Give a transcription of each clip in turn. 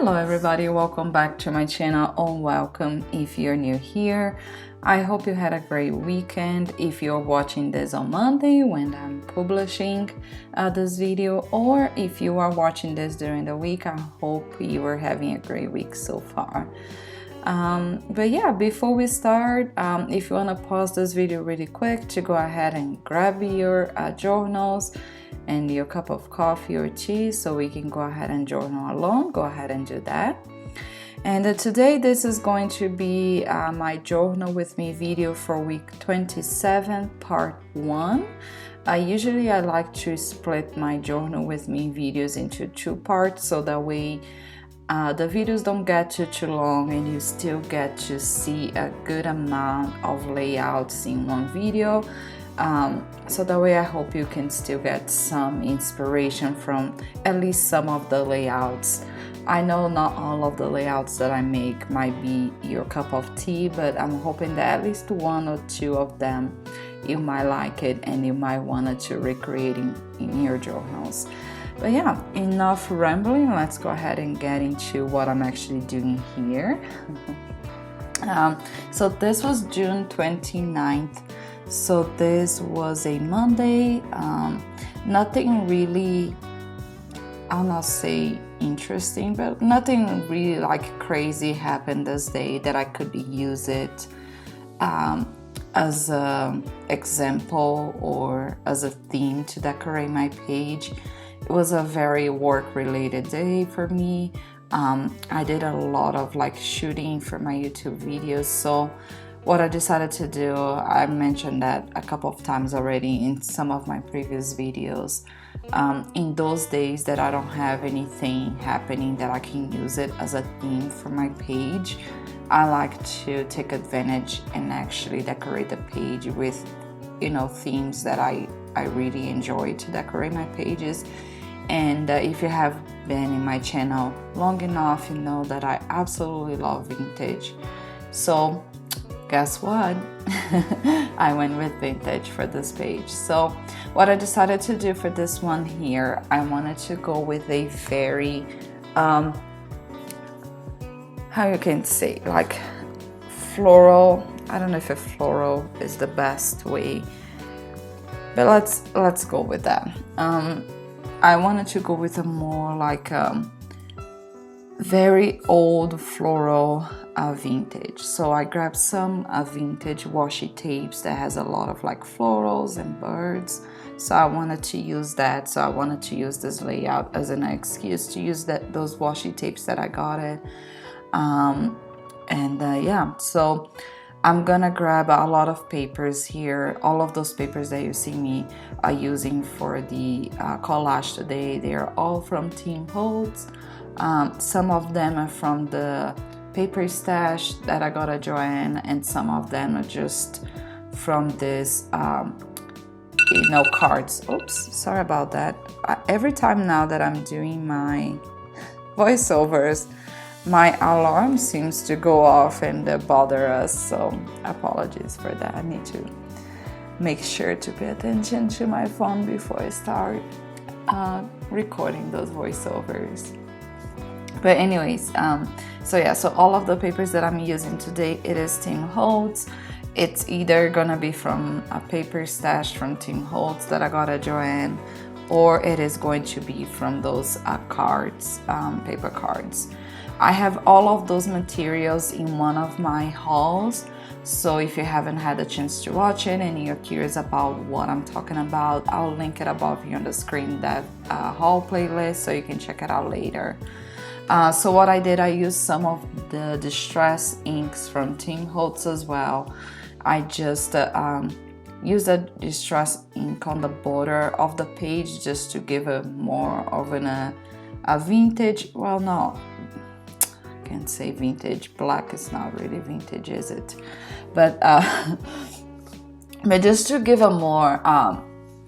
Hello everybody, welcome back to my channel, or welcome if you're new here. I hope you had a great weekend. If you're watching this on Monday when I'm publishing this video, or if you are watching this during the week, I hope you are having a great week so far. But yeah, before we start, if you want to pause this video really quick to go ahead and grab your journals and your cup of coffee or tea so we can go ahead and journal along, go ahead and do that. And today this is going to be my journal with me video for week 27 part 1. Usually I like to split my journal with me videos into 2 parts so that way the videos don't get too long and you still get to see a good amount of layouts in one video. So that way I hope you can still get some inspiration from at least some of the layouts. I know not all of the layouts that I make might be your cup of tea, but I'm hoping that at least 1 or 2 of them you might like it and you might want to recreate in your journals. But yeah, enough rambling, let's go ahead and get into what I'm actually doing here. So this was June 29th. So this was a Monday. Nothing really, I'll not say interesting, but nothing really like crazy happened this day that I could use it as an example or as a theme to decorate my page. It was a very work-related day for me. I did a lot of like shooting for my YouTube videos, so what I decided to do, I mentioned that a couple of times already in some of my previous videos. In those days that I don't have anything happening that I can use it as a theme for my page, I like to take advantage and actually decorate the page with, themes that I really enjoy to decorate my pages. And if you have been in my channel long enough, you know that I absolutely love vintage. So guess what? I went with vintage for this page. So what I decided to do for this one here, I wanted to go with a very how you can say, like floral. I don't know if a floral is the best way, but let's go with that. I wanted to go with a more like very old floral vintage. So I grabbed some vintage washi tapes that has a lot of like florals and birds. So I wanted to use that. So I wanted to use this layout as an excuse to use those washi tapes that I got it. Yeah, so I'm gonna grab a lot of papers here. All of those papers that you see me using for the collage today, they are all from Tim Holtz. Some of them are from the paper stash that I got at Dryelle, and some of them are just from this, cards. Oops, sorry about that. Every time now that I'm doing my voiceovers, my alarm seems to go off and bother us, so apologies for that. I need to make sure to pay attention to my phone before I start recording those voiceovers. But anyways, so all of the papers that I'm using today, it is Tim Holtz. It's either gonna be from a paper stash from Tim Holtz that I got at Dryelle, or it is going to be from those cards, paper cards. I have all of those materials in one of my hauls, so if you haven't had a chance to watch it and you're curious about what I'm talking about, I'll link it above here on the screen, that haul playlist, so you can check it out later. So what I did, I used some of the distress inks from Tim Holtz as well. I just used a distress ink on the border of the page just to give it more of a vintage, well, no, I can't say vintage, black is not really vintage, is it? But just to give a more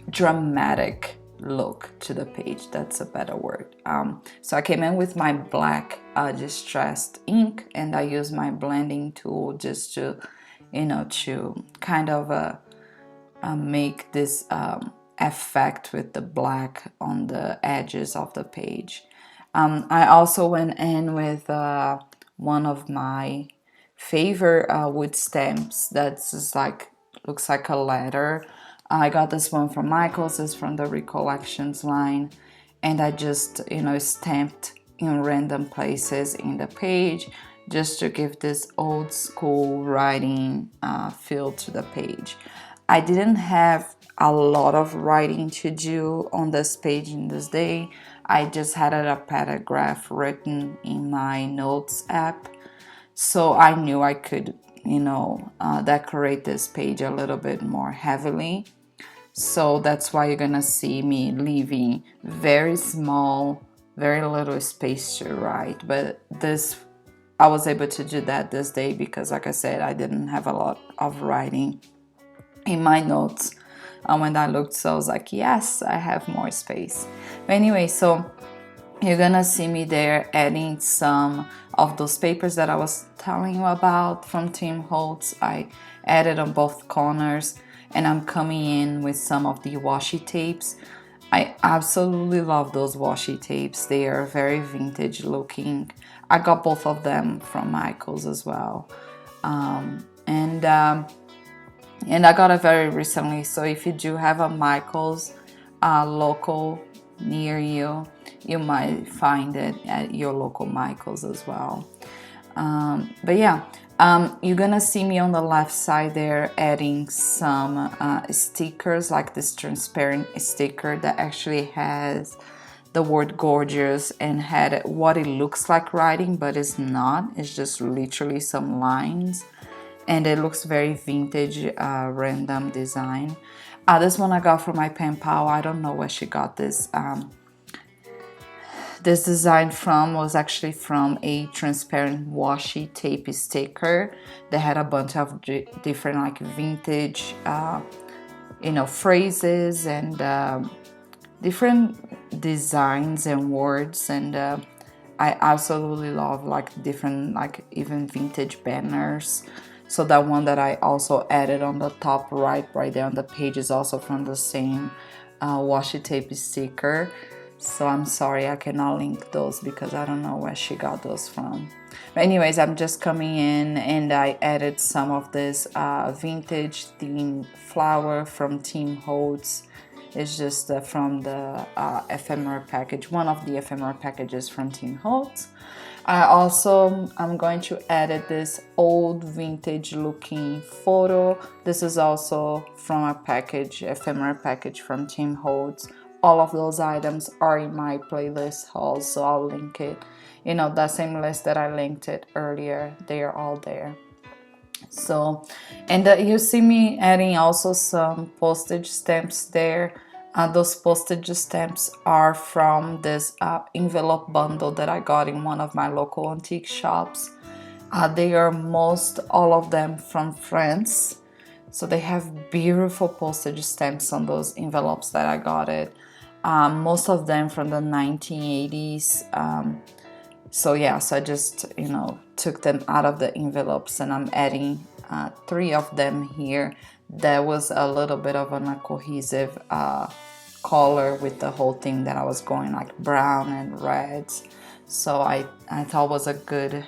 dramatic look to the page, that's a better word. So I came in with my black distressed ink, and I used my blending tool just to kind of make this effect with the black on the edges of the page. I also went in with one of my favorite wood stamps that's just like looks like a letter. I got this one from Michaels, it's from the Recollections line, and I just stamped in random places in the page just to give this old school writing feel to the page. I didn't have a lot of writing to do on this page in this day. I just had a paragraph written in my notes app, so I knew I could decorate this page a little bit more heavily. So that's why you're gonna see me leaving very small, very little space to write. But this, I was able to do that this day because, like I said, I didn't have a lot of writing in my notes. When I looked, so I was like, yes, I have more space. But anyway, so you're gonna see me there adding some of those papers that I was telling you about from Tim Holtz. I added on both corners, and I'm coming in with some of the washi tapes. I absolutely love those washi tapes. They are very vintage looking. I got both of them from Michaels as well. And I got it very recently, so if you do have a Michaels local near you, you might find it at your local Michaels as well. But yeah, you're gonna see me on the left side there adding some stickers, like this transparent sticker that actually has the word gorgeous and had what it looks like writing, but it's not. It's just literally some lines, and it looks very vintage, random design. This one I got from my pen pal. I don't know where she got this. This design from was actually from a transparent washi tape sticker that had a bunch of different like vintage, phrases and different designs and words, and I absolutely love like different, like even vintage banners. So that one that I also added on the top right there on the page is also from the same washi tape sticker. So I'm sorry I cannot link those because I don't know where she got those from. But anyways, I'm just coming in and I added some of this vintage themed flower from Tim Holtz. It's just from the ephemera package, one of the ephemera packages from Tim Holtz. I'm going to edit this old vintage looking photo. This is also from a package, ephemera package from Tim Holtz. All of those items are in my playlist haul, so I'll link it. That same list that I linked it earlier, they are all there. So, and you see me adding also some postage stamps there. Those postage stamps are from this envelope bundle that I got in one of my local antique shops. They are all of them from France. So they have beautiful postage stamps on those envelopes that I got it. Most of them from the 1980s. So I just, took them out of the envelopes and I'm adding 3 of them here. There was a little bit of a cohesive color with the whole thing that I was going like brown and reds. So I thought was a good,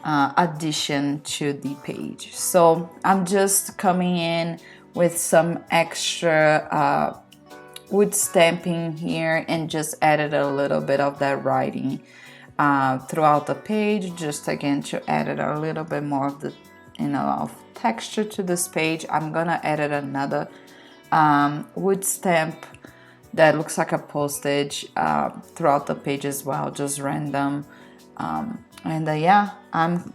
addition to the page. So I'm just coming in with some extra wood stamping here and just added a little bit of that writing throughout the page, just again to add a little bit more of the of texture to this page. I'm gonna edit another wood stamp that looks like a postage throughout the page as well, just random. I'm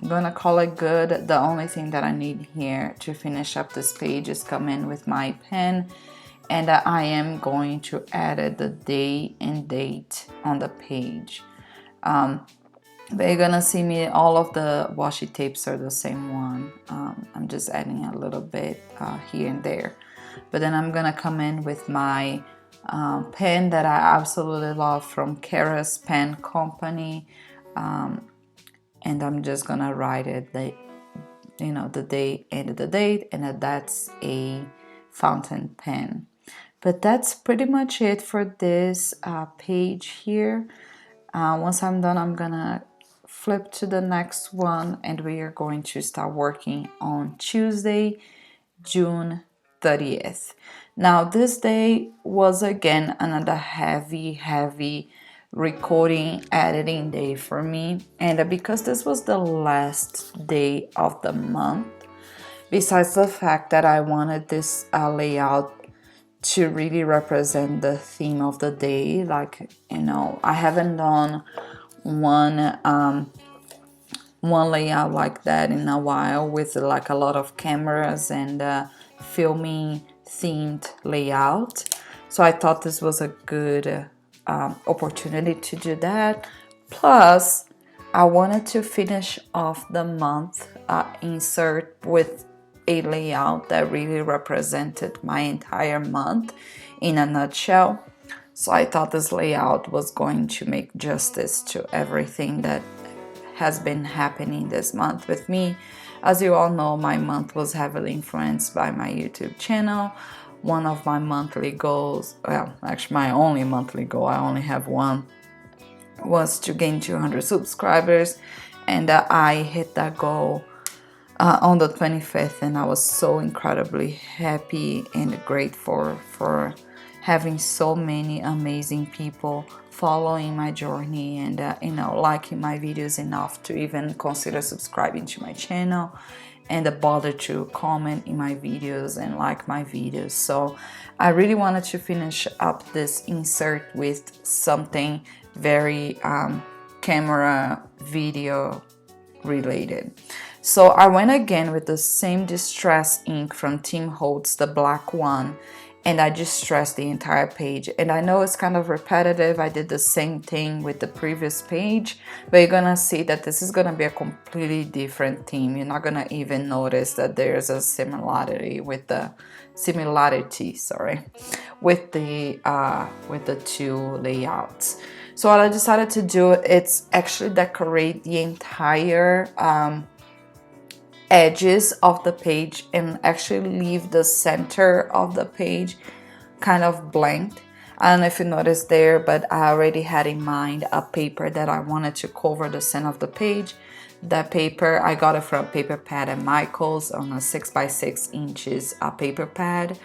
gonna call it good. The only thing that I need here to finish up this page is come in with my pen, and I am going to add the day and date on the page. But you're gonna see me, all of the washi tapes are the same one. I'm just adding a little bit here and there. But then I'm gonna come in with my pen that I absolutely love from Kara's Pen Company. And I'm just gonna write it, the day and the date, and that's a fountain pen. But that's pretty much it for this page here. Once I'm done, I'm gonna flip to the next one, and we are going to start working on Tuesday, June 30th. Now this day was again another heavy recording editing day for me, and because this was the last day of the month, besides the fact that I wanted this layout to really represent the theme of the day, like, you know, I haven't done one one layout like that in a while, with like a lot of cameras and filming themed layout. So I thought this was a good opportunity to do that. Plus, I wanted to finish off the month insert with a layout that really represented my entire month in a nutshell. So I thought this layout was going to make justice to everything that has been happening this month with me. As you all know, my month was heavily influenced by my YouTube channel. One of my monthly goals, well, actually my only monthly goal, I only have one, was to gain 200 subscribers, and I hit that goal on the 25th, and I was so incredibly happy and grateful for having so many amazing people following my journey and you know, liking my videos enough to even consider subscribing to my channel and bother to comment in my videos and like my videos. So I really wanted to finish up this insert with something very camera video related. So I went again with the same distress ink from Tim Holtz, the black one, and I just distressed the entire page. And I know it's kind of repetitive. I did the same thing with the previous page, but you're gonna see that this is gonna be a completely different theme. You're not gonna even notice that there's a similarity with the with the two layouts. So what I decided to do, it's actually decorate the entire edges of the page and actually leave the center of the page kind of blank. I don't know if you noticed there, but I already had in mind a paper that I wanted to cover the center of the page. That paper, I got it from Paper Pad at Michael's on a 6x6 inches paper pad,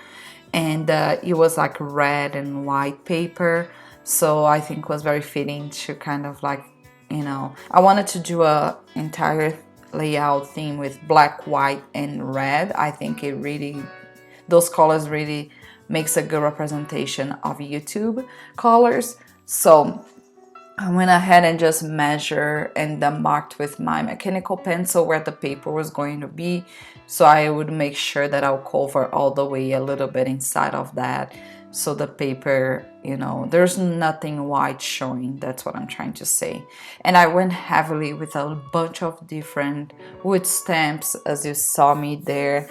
and it was like red and white paper, so I think it was very fitting to kind of like, you know, I wanted to do a entire layout theme with black, white, and red. I think it really, those colors really makes a good representation of YouTube colors. So I went ahead and just measured and then marked with my mechanical pencil where the paper was going to be, so I would make sure that I'll cover all the way a little bit inside of that, so the paper, you know, there's nothing white showing. That's what I'm trying to say. And I went heavily with a bunch of different wood stamps, as you saw me there.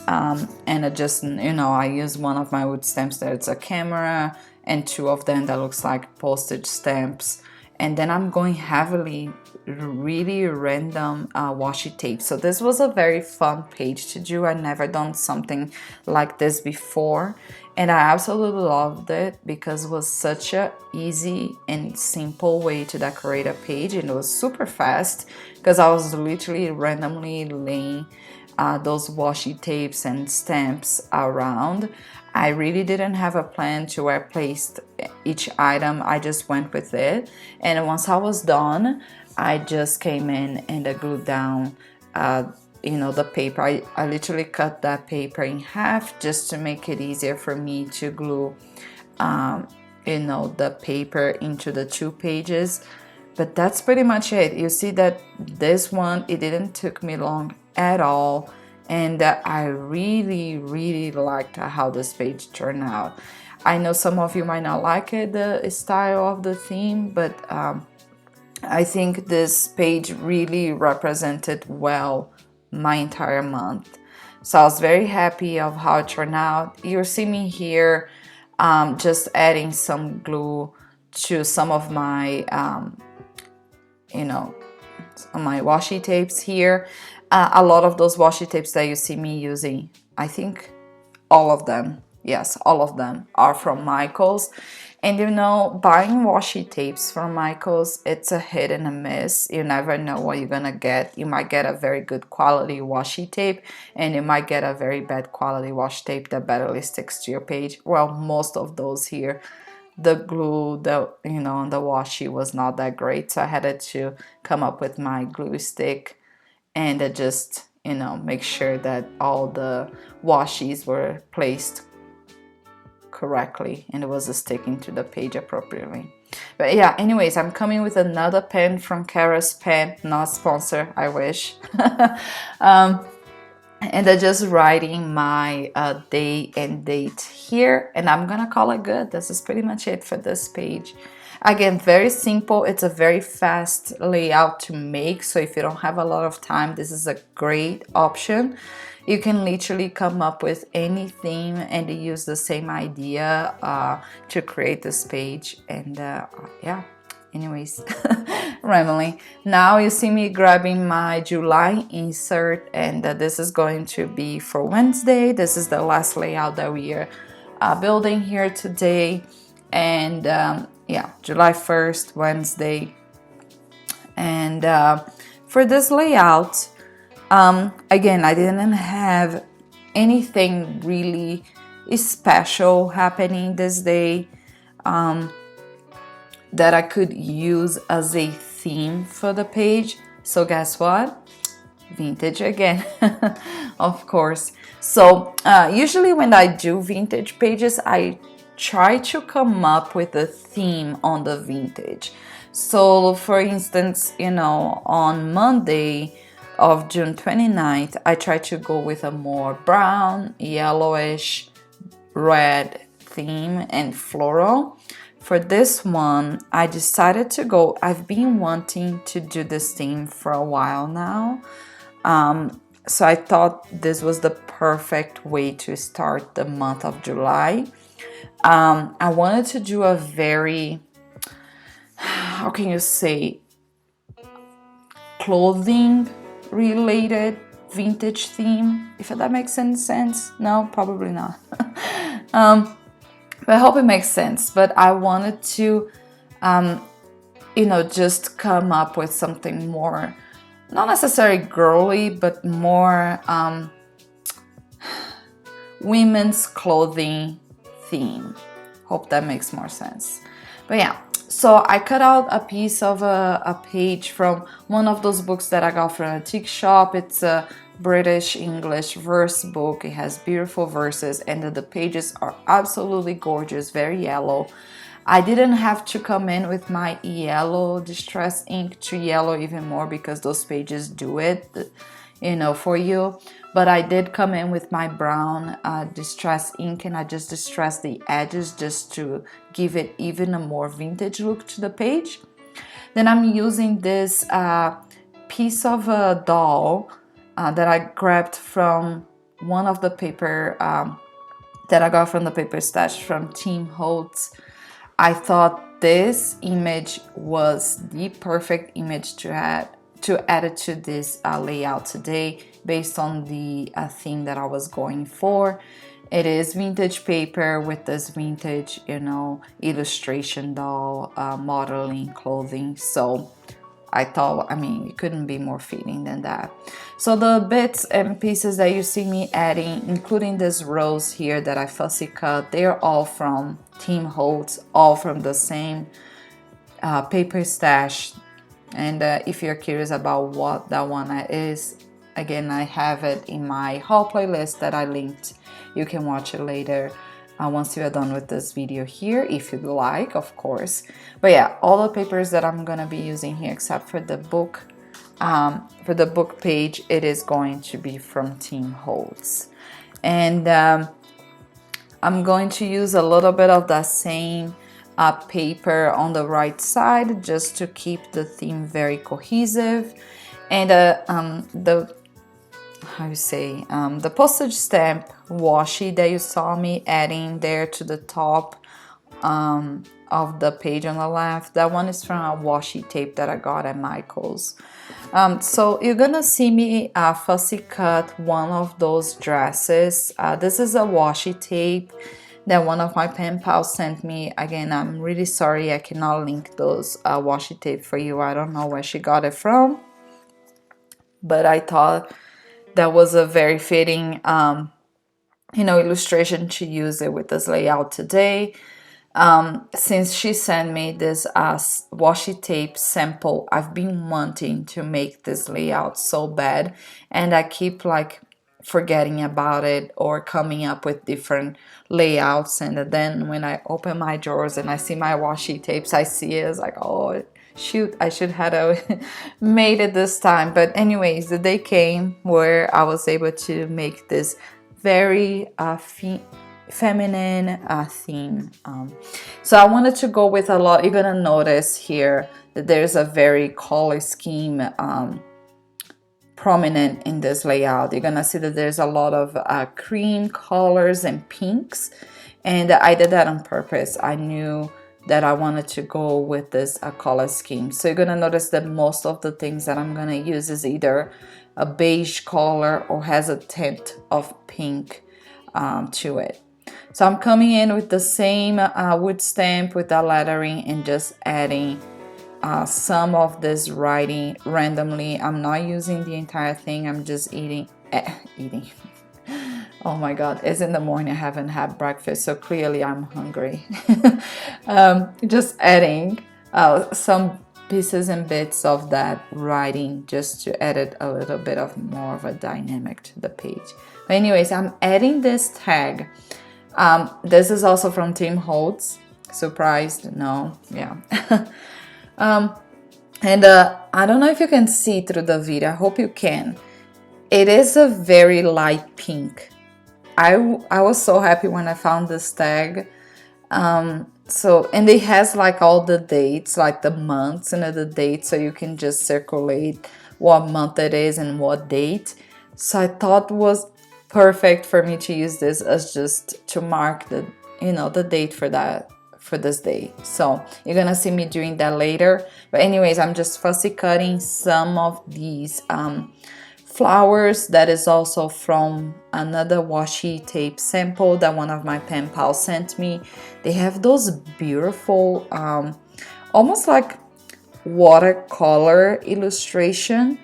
And I just, you know, I used one of my wood stamps that it's a camera, and two of them that looks like postage stamps. And then I'm going heavily, really random washi tape. So this was a very fun page to do. I never done something like this before, and I absolutely loved it because it was such a easy and simple way to decorate a page, and it was super fast because I was literally randomly laying those washi tapes and stamps around. I really didn't have a plan to where I placed each item. I just went with it, and once I was done, I just came in and I glued down you know, the paper. I literally cut that paper in half just to make it easier for me to glue you know, the paper into the two pages. But that's pretty much it. You see that this one, it didn't took me long at all, and I really liked how this page turned out. I know some of you might not like it, the style of the theme, but I think this page really represented well my entire month. So I was very happy of how it turned out. You see me here just adding some glue to some of my you know, my washi tapes here. A lot of those washi tapes that you see me using, I think all of them, yes, all of them are from Michaels. And you know, buying washi tapes from Michaels, it's a hit and a miss. You never know what you're gonna get. You might get a very good quality washi tape, and you might get a very bad quality washi tape that barely sticks to your page. Well, most of those here, the glue, the the washi was not that great, so I had to come up with my glue stick and just make sure that all the washis were placed correctly and it was sticking to the page appropriately. But yeah, anyways, I'm coming with another pen from Kara's Pen, not sponsor, I wish. And I'm just writing my day and date here, and I'm gonna call it good. This is pretty much it for this page. Again, very simple. It's a very fast layout to make, so if you don't have a lot of time, this is a great option. You can literally come up with any theme and use the same idea to create this page. And yeah, anyways, rambling. Now you see me grabbing my July insert, and this is going to be for Wednesday. This is the last layout that we are building here today. And yeah, July 1st, Wednesday. And for this layout, again, I didn't have anything really special happening this day that I could use as a theme for the page. So guess what? Vintage again, of course. So usually when I do vintage pages, I try to come up with a theme on the vintage. So for instance, on Monday of June 29th, I try to go with a more brown, yellowish, red theme and floral. For this one, I decided to go, I've been wanting to do this theme for a while now. So I thought this was the perfect way to start the month of July. I wanted to do a very, how can you say, clothing related vintage theme, if that makes any sense. No, probably not. But I hope it makes sense. But I wanted to just come up with something more, not necessarily girly, but more women's clothing theme. Hope that makes more sense. But yeah, so I cut out a piece of a page from one of those books that I got from an antique shop. It's a British English verse book. It has beautiful verses, and the pages are absolutely gorgeous, very yellow. I didn't have to come in with my yellow distress ink to yellow even more because those pages do it, for you. But I did come in with my brown distress ink, and I just distressed the edges just to give it even a more vintage look to the page. Then I'm using this piece of a doll that I grabbed from one of the paper that I got from the paper stash from Tim Holtz. I thought this image was the perfect image to add it to this layout today, based on the theme that I was going for. It is vintage paper with this vintage, illustration doll, modeling clothing. So I thought, it couldn't be more fitting than that. So the bits and pieces that you see me adding, including this rose here that I fussy cut, they're all from Tim Holtz, all from the same paper stash. And if you're curious about what that one is, again, I have it in my haul playlist that I linked. You can watch it later once you are done with this video here, if you'd like, of course. But yeah, all the papers that I'm gonna be using here, except for the book page, it is going to be from Tim Holtz. And I'm going to use a little bit of the same paper on the right side just to keep the theme very cohesive. And the postage stamp washi that you saw me adding there to the top of the page on the left. That one is from a washi tape that I got at Michael's. So you're gonna see me fussy cut one of those dresses. This is a washi tape that one of my pen pals sent me. Again, I'm really sorry I cannot link those washi tape for you. I don't know where she got it from, but I thought that was a very fitting illustration to use it with this layout today. Since she sent me this washi tape sample, I've been wanting to make this layout so bad, and I keep like forgetting about it or coming up with different layouts, and then when I open my drawers and I see my washi tapes, I see it, it's like, oh shoot, I should have made it this time. But anyways, the day came where I was able to make this very feminine theme. So I wanted to go with a lot. You're gonna notice here that there's a very color scheme prominent in this layout. You're gonna see that there's a lot of cream colors and pinks, and I did that on purpose. I knew that I wanted to go with this color scheme. So you're gonna notice that most of the things that I'm gonna use is either a beige color or has a tint of pink to it. So I'm coming in with the same wood stamp with the lettering and just adding some of this writing randomly. I'm not using the entire thing. I'm just eating. Oh my God, it's in the morning. I haven't had breakfast, so clearly I'm hungry. Just adding some pieces and bits of that writing just to add a little bit of more of a dynamic to the page. But anyways, I'm adding this tag. This is also from Tim Holtz. Surprised? No, yeah. And I don't know if you can see through the video. I hope you can. It is a very light pink. I was so happy when I found this tag. And it has like all the dates, like the months and the dates, so you can just circulate what month it is and what date. So I thought it was perfect for me to use this as just to mark the date for this day. So you're gonna see me doing that later. But anyways, I'm just fussy cutting some of these flowers. That is also from another washi tape sample that one of my pen pals sent me. They have those beautiful almost like watercolor illustration,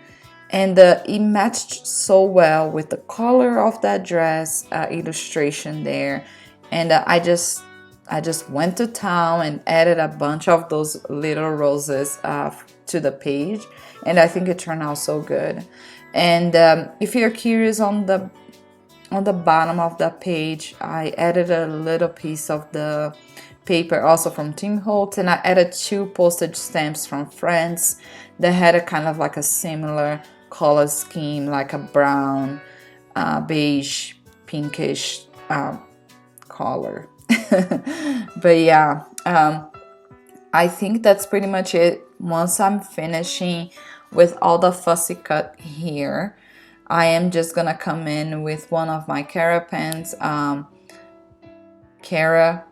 and it matched so well with the color of that dress illustration there. And I just went to town and added a bunch of those little roses to the page, and I think it turned out so good. And if you're curious, on the bottom of the page, I added a little piece of the paper also from Tim Holtz, and I added 2 postage stamps from France that had a kind of like a similar color scheme, like a brown, beige, pinkish color. But yeah, I think that's pretty much it. Once I'm finishing with all the fussy cut here, I am just gonna come in with one of my Cara pens, Cara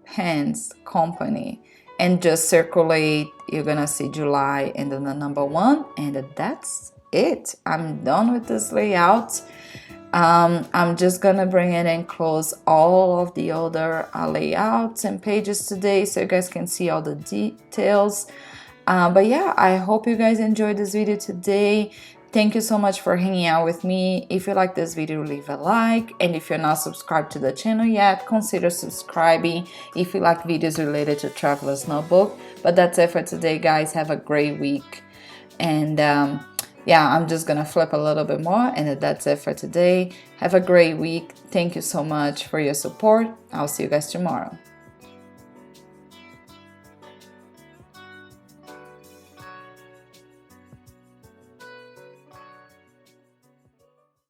Pens Company, and just circulate. You're gonna see July and then the number 1, and that's it. I'm done with this layout. I'm just gonna bring it and close all of the other layouts and pages today so you guys can see all the details. But yeah, I hope you guys enjoyed this video today. Thank you so much for hanging out with me. If you like this video, leave a like, and if you're not subscribed to the channel yet, consider subscribing if you like videos related to Traveler's Notebook. But that's it for today, guys. Have a great week, and yeah, I'm just gonna flip a little bit more, and that's it for today. Have a great week. Thank you so much for your support. I'll see you guys tomorrow.